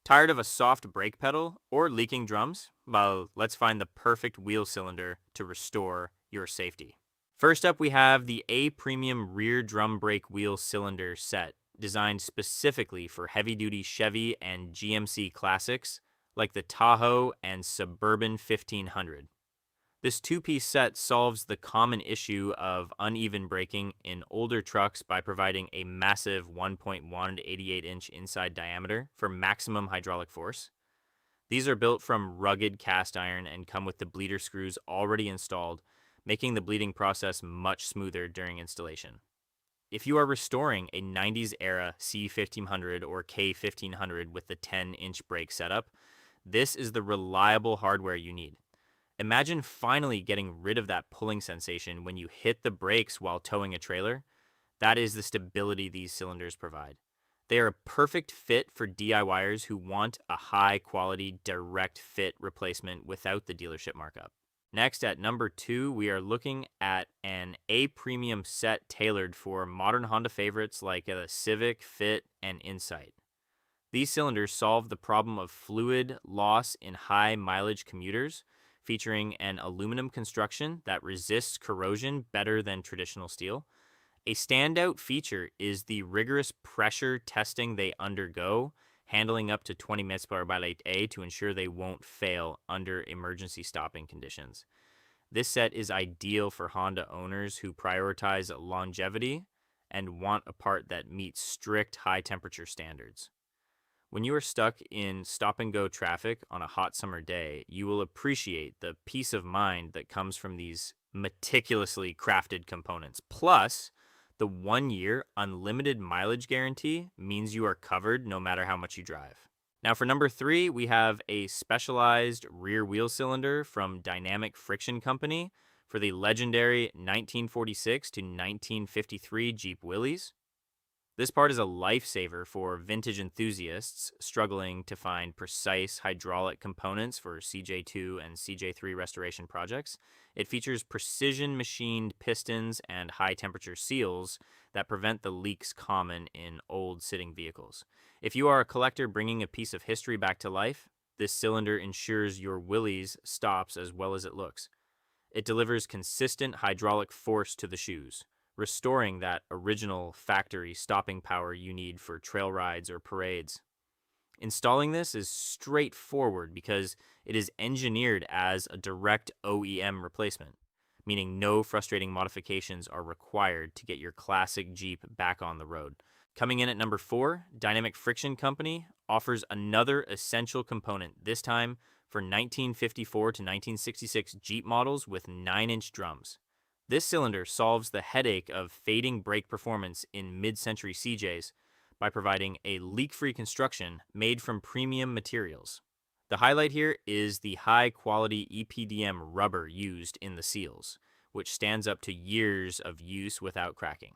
Tired of a soft brake pedal or leaking drums? Well, let's find the perfect wheel cylinder to restore your safety. First up, we have the A Premium Rear Drum Brake Wheel Cylinder Set, designed specifically for heavy-duty Chevy and GMC classics like the Tahoe and Suburban 1500. This two-piece set solves the common issue of uneven braking in older trucks by providing a massive 1.1 to 88-inch inside diameter for maximum hydraulic force. These are built from rugged cast iron and come with the bleeder screws already installed, making the bleeding process much smoother during installation. If you are restoring a 90s era C1500 or K1500 with the 10-inch brake setup, this is the reliable hardware you need. Imagine finally getting rid of that pulling sensation when you hit the brakes while towing a trailer. That is the stability these cylinders provide. They are a perfect fit for DIYers who want a high quality direct fit replacement without the dealership markup. Next, at number 2, we are looking at an A premium set tailored for modern Honda favorites like the Civic, Fit, and Insight. These cylinders solve the problem of fluid loss in high mileage commuters, featuring an aluminum construction that resists corrosion better than traditional steel. A standout feature is the rigorous pressure testing they undergo, handling up to 20 mpb to ensure they won't fail under emergency stopping conditions. This set is ideal for Honda owners who prioritize longevity and want a part that meets strict high temperature standards. When you are stuck in stop and go traffic on a hot summer day, you will appreciate the peace of mind that comes from these meticulously crafted components. Plus, the 1 year unlimited mileage guarantee means you are covered no matter how much you drive. Now, for number 3, we have a specialized rear wheel cylinder from Dynamic Friction Company for the legendary 1946 to 1953 Jeep Willys. This part is a lifesaver for vintage enthusiasts struggling to find precise hydraulic components for CJ2 and CJ3 restoration projects. It features precision machined pistons and high temperature seals that prevent the leaks common in old sitting vehicles. If you are a collector bringing a piece of history back to life, this cylinder ensures your Willys stops as well as it looks. It delivers consistent hydraulic force to the shoes, restoring that original factory stopping power you need for trail rides or parades. Installing this is straightforward because it is engineered as a direct OEM replacement, meaning no frustrating modifications are required to get your classic Jeep back on the road. Coming in at number 4, Dynamic Friction Company offers another essential component, this time for 1954 to 1966 Jeep models with 9-inch drums. This cylinder solves the headache of fading brake performance in mid-century CJs by providing a leak-free construction made from premium materials. The highlight here is the high-quality EPDM rubber used in the seals, which stands up to years of use without cracking.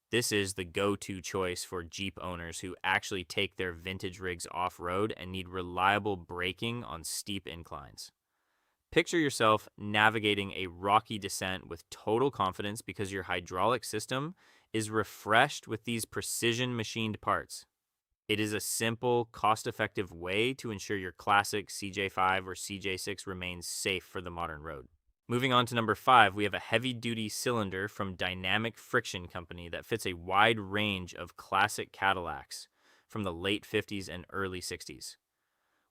This is the go-to choice for Jeep owners who actually take their vintage rigs off-road and need reliable braking on steep inclines. Picture yourself navigating a rocky descent with total confidence because your hydraulic system is refreshed with these precision machined parts. It is a simple, cost-effective way to ensure your classic CJ5 or CJ6 remains safe for the modern road. Moving on to number 5, we have a heavy-duty cylinder from Dynamic Friction Company that fits a wide range of classic Cadillacs from the late 50s and early 60s.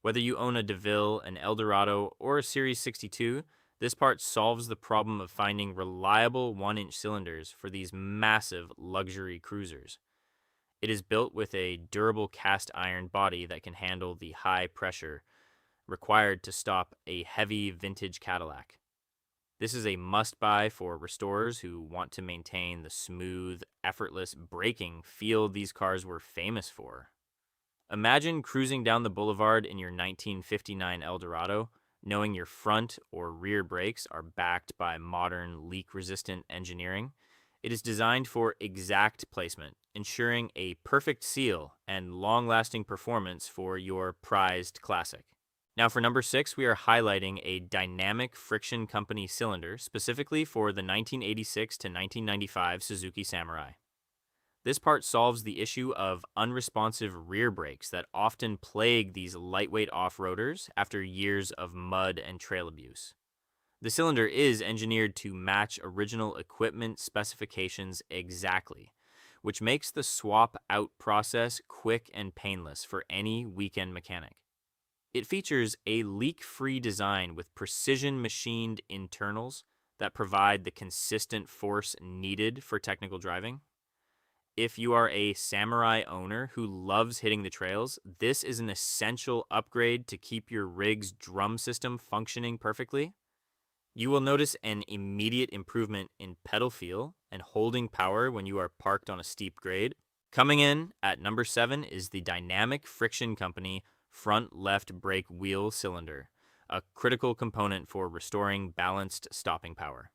Whether you own a DeVille, an Eldorado, or a Series 62, this part solves the problem of finding reliable 1-inch cylinders for these massive luxury cruisers. It is built with a durable cast iron body that can handle the high pressure required to stop a heavy vintage Cadillac. This is a must-buy for restorers who want to maintain the smooth, effortless braking feel these cars were famous for. Imagine cruising down the boulevard in your 1959 Eldorado, knowing your front or rear brakes are backed by modern leak-resistant engineering. It is designed for exact placement, ensuring a perfect seal and long-lasting performance for your prized classic. Now for number 6, we are highlighting a Dynamic Friction Company cylinder specifically for the 1986 to 1995 Suzuki Samurai. This part solves the issue of unresponsive rear brakes that often plague these lightweight off-roaders after years of mud and trail abuse. The cylinder is engineered to match original equipment specifications exactly, which makes the swap out process quick and painless for any weekend mechanic. It features a leak-free design with precision machined internals that provide the consistent force needed for technical driving. If you are a Samurai owner who loves hitting the trails, this is an essential upgrade to keep your rig's drum system functioning perfectly. You will notice an immediate improvement in pedal feel and holding power when you are parked on a steep grade. Coming in at number 7 is the Dynamic Friction Company front left brake wheel cylinder, a critical component for restoring balanced stopping power.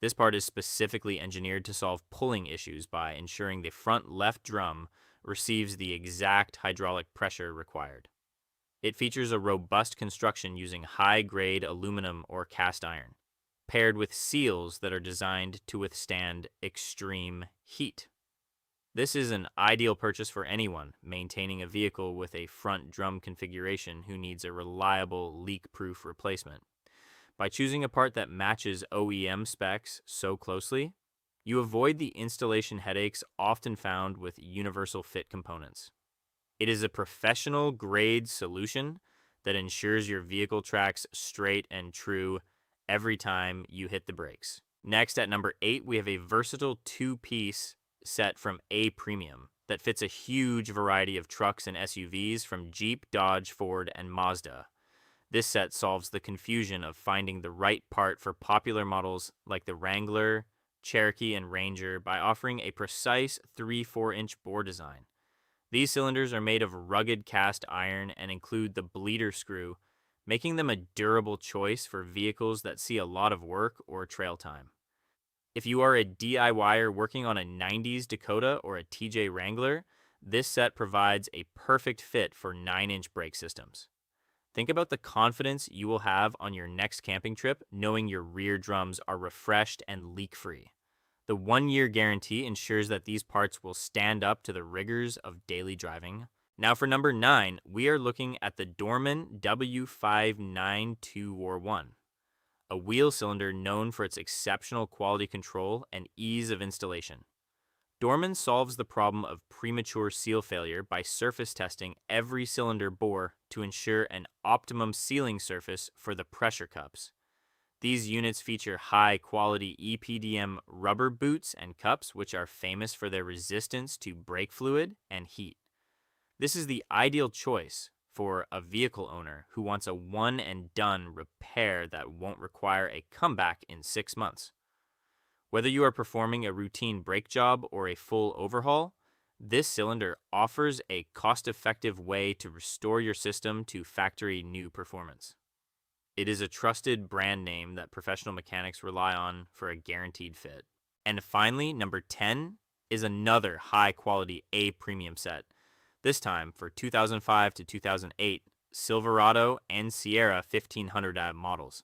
This part is specifically engineered to solve pulling issues by ensuring the front left drum receives the exact hydraulic pressure required. It features a robust construction using high-grade aluminum or cast iron, paired with seals that are designed to withstand extreme heat. This is an ideal purchase for anyone maintaining a vehicle with a front drum configuration who needs a reliable leak-proof replacement. By choosing a part that matches OEM specs so closely, you avoid the installation headaches often found with universal fit components. It is a professional grade solution that ensures your vehicle tracks straight and true every time you hit the brakes. Next, at number 8, we have a versatile 2-piece set from A Premium that fits a huge variety of trucks and SUVs from Jeep, Dodge, Ford, and Mazda. This set solves the confusion of finding the right part for popular models like the Wrangler, Cherokee, and Ranger by offering a precise 3-4-inch bore design. These cylinders are made of rugged cast iron and include the bleeder screw, making them a durable choice for vehicles that see a lot of work or trail time. If you are a DIYer working on a 90s Dakota or a TJ Wrangler, this set provides a perfect fit for 9-inch brake systems. Think about the confidence you will have on your next camping trip knowing your rear drums are refreshed and leak-free. The 1-year guarantee ensures that these parts will stand up to the rigors of daily driving. Now for number 9, we are looking at the Dorman W592R1, a wheel cylinder known for its exceptional quality control and ease of installation. Dorman solves the problem of premature seal failure by surface testing every cylinder bore to ensure an optimum sealing surface for the pressure cups. These units feature high-quality EPDM rubber boots and cups, which are famous for their resistance to brake fluid and heat. This is the ideal choice for a vehicle owner who wants a one-and-done repair that won't require a comeback in 6 months. Whether you are performing a routine brake job or a full overhaul, this cylinder offers a cost-effective way to restore your system to factory new performance. It is a trusted brand name that professional mechanics rely on for a guaranteed fit. And finally, number 10 is another high-quality A premium set, this time for 2005 to 2008 Silverado and Sierra 1500 models.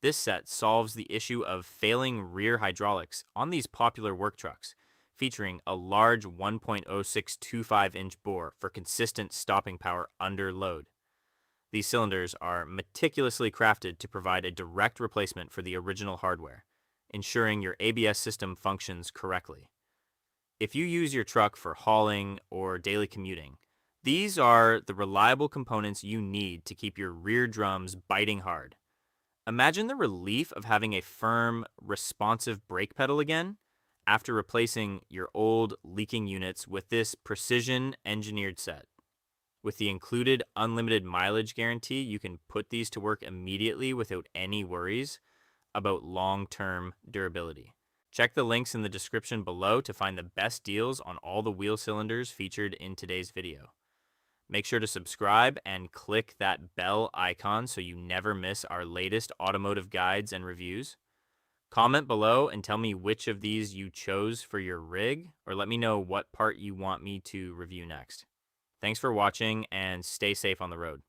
This set solves the issue of failing rear hydraulics on these popular work trucks, featuring a large 1.0625-inch bore for consistent stopping power under load. These cylinders are meticulously crafted to provide a direct replacement for the original hardware, ensuring your ABS system functions correctly. If you use your truck for hauling or daily commuting, these are the reliable components you need to keep your rear drums biting hard. Imagine the relief of having a firm, responsive brake pedal again after replacing your old leaking units with this precision-engineered set. With the included unlimited mileage guarantee, you can put these to work immediately without any worries about long-term durability. Check the links in the description below to find the best deals on all the wheel cylinders featured in today's video. Make sure to subscribe and click that bell icon so you never miss our latest automotive guides and reviews. Comment below and tell me which of these you chose for your rig, or let me know what part you want me to review next. Thanks for watching and stay safe on the road.